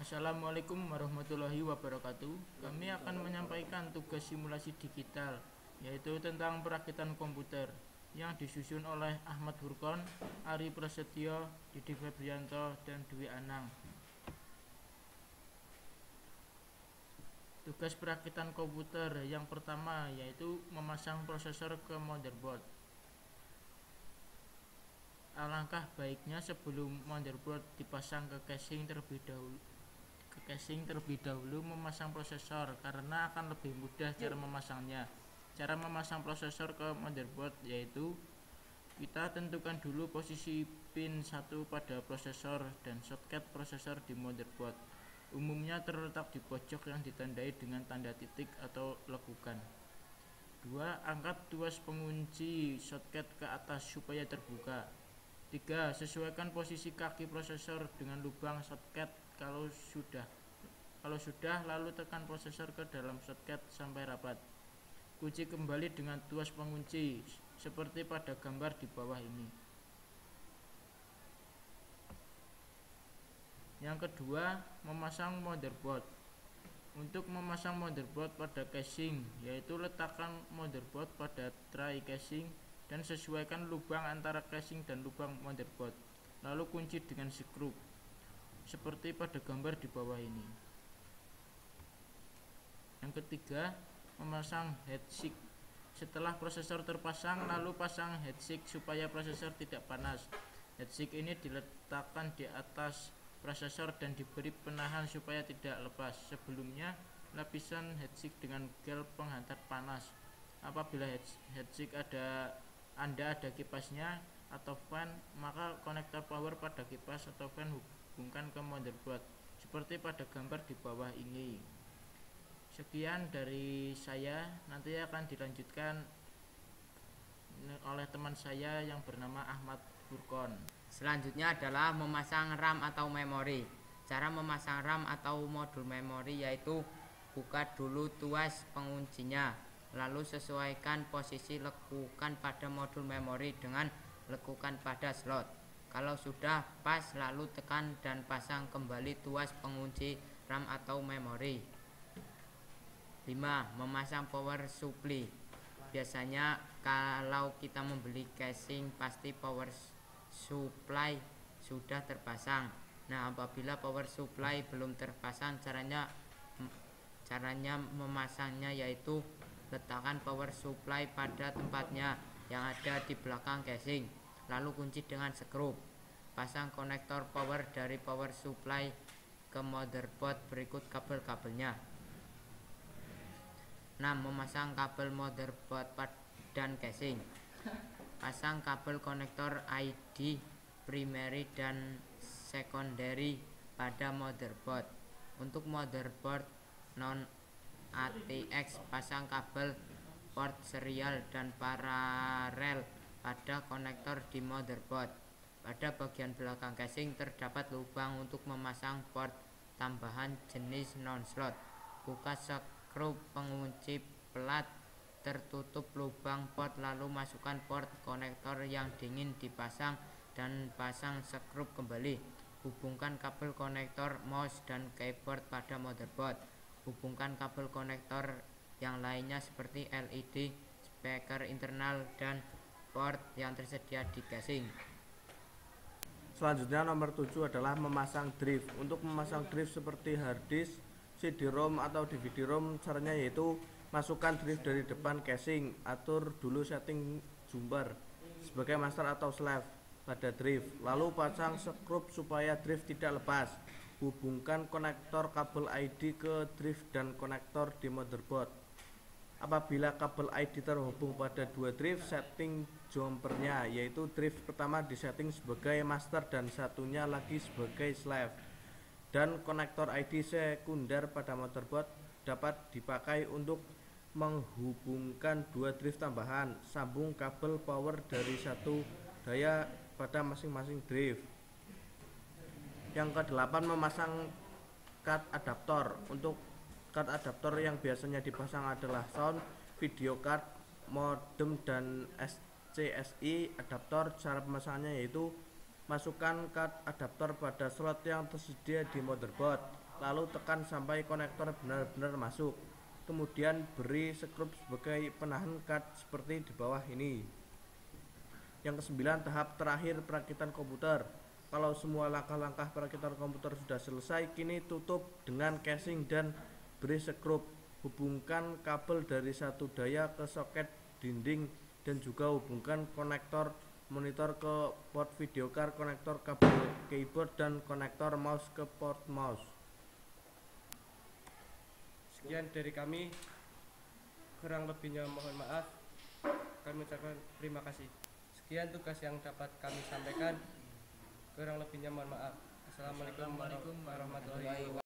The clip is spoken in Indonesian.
Assalamualaikum warahmatullahi wabarakatuh. Kami akan menyampaikan tugas simulasi digital, yaitu tentang perakitan komputer, yang disusun oleh Ahmad Furqon, Ari Prasetyo, Didi Febrianto, dan Dwi Anang. Tugas perakitan komputer yang pertama yaitu memasang prosesor ke motherboard. Alangkah baiknya sebelum motherboard dipasang ke casing terlebih dahulu memasang prosesor, karena akan lebih mudah cara memasangnya. Cara memasang prosesor ke motherboard yaitu kita tentukan dulu posisi pin 1 pada prosesor dan soket prosesor di motherboard. Umumnya terletak di pojok yang ditandai dengan tanda titik atau lekukan. 2. Angkat tuas pengunci soket ke atas supaya terbuka. 3. Sesuaikan posisi kaki prosesor dengan lubang soket. Kalau sudah, lalu tekan prosesor ke dalam soket sampai rapat. Kunci kembali dengan tuas pengunci seperti pada gambar di bawah ini. Yang kedua, memasang motherboard. Untuk memasang motherboard pada casing, yaitu letakkan motherboard pada tray casing dan sesuaikan lubang antara casing dan lubang motherboard. Lalu kunci dengan skrup seperti pada gambar di bawah ini. Yang ketiga, memasang heatsink. Setelah prosesor terpasang, lalu pasang heatsink supaya prosesor tidak panas. Heatsink ini diletakkan di atas prosesor dan diberi penahan supaya tidak lepas. Sebelumnya, lapisan heatsink dengan gel penghantar panas. Apabila heatsink Anda ada kipasnya atau fan, maka konektor power pada kipas atau fan hubungkan ke motherboard seperti pada gambar di bawah ini. Sekian dari saya, nanti akan dilanjutkan oleh teman saya yang bernama Ahmad Furqon. Selanjutnya adalah memasang RAM atau memori. Cara memasang RAM atau modul memori yaitu buka dulu tuas penguncinya, lalu sesuaikan posisi lekukan pada modul memori dengan lekukan pada slot. Kalau sudah pas, lalu tekan dan pasang kembali tuas pengunci RAM atau memori. 5. Memasang power supply. Biasanya kalau kita membeli casing pasti power supply sudah terpasang. Nah, apabila power supply belum terpasang, caranya memasangnya yaitu letakkan power supply pada tempatnya yang ada di belakang casing, lalu kunci dengan skrup. Pasang konektor power dari power supply ke motherboard berikut kabel-kabelnya. 6. Memasang kabel motherboard dan casing. Pasang kabel konektor ID primary dan secondary pada motherboard. Untuk motherboard non ATX, pasang kabel port serial dan paralel pada konektor di motherboard. Pada bagian belakang casing terdapat lubang untuk memasang port tambahan jenis non-slot. Buka skrup pengunci plat tertutup lubang port, lalu masukkan port konektor yang ingin dipasang dan pasang skrup kembali. Hubungkan kabel konektor mouse dan keyboard pada motherboard. Hubungkan kabel konektor yang lainnya seperti LED, speaker internal, dan port yang tersedia di casing. Selanjutnya nomor 7 adalah memasang drive. Untuk memasang drive seperti hard disk, CD-ROM atau DVD-ROM, caranya yaitu masukkan drive dari depan casing. Atur dulu setting jumper sebagai master atau slave pada drive, lalu pasang skrup supaya drive tidak lepas. Hubungkan konektor kabel ID ke drive dan konektor di motherboard. Apabila kabel ID terhubung pada dua drive, setting jumpernya, yaitu drive pertama disetting sebagai master dan satunya lagi sebagai slave. Dan konektor ID sekunder pada motherboard dapat dipakai untuk menghubungkan dua drive tambahan. Sambung kabel power dari satu daya pada masing-masing drive. Yang ke-8, memasang card adaptor. Untuk card adaptor yang biasanya dipasang adalah sound, video card, modem, dan SCSI adaptor. Cara pemasangannya yaitu masukkan card adaptor pada slot yang tersedia di motherboard. lalu tekan sampai konektor benar-benar masuk. Kemudian beri skrup sebagai penahan cut seperti di bawah ini. Yang kesembilan, tahap terakhir perakitan komputer. Kalau semua langkah-langkah perakitan komputer sudah selesai, kini tutup dengan casing dan beri skrup. Hubungkan kabel dari satu daya ke soket dinding dan juga hubungkan konektor monitor ke port video card, konektor kabel keyboard dan konektor mouse ke port mouse. Sekian dari kami, kurang lebihnya mohon maaf. Kami ucapkan terima kasih. Sekian tugas yang dapat kami sampaikan, kurang lebihnya mohon maaf. Assalamualaikum warahmatullahi wabarakatuh.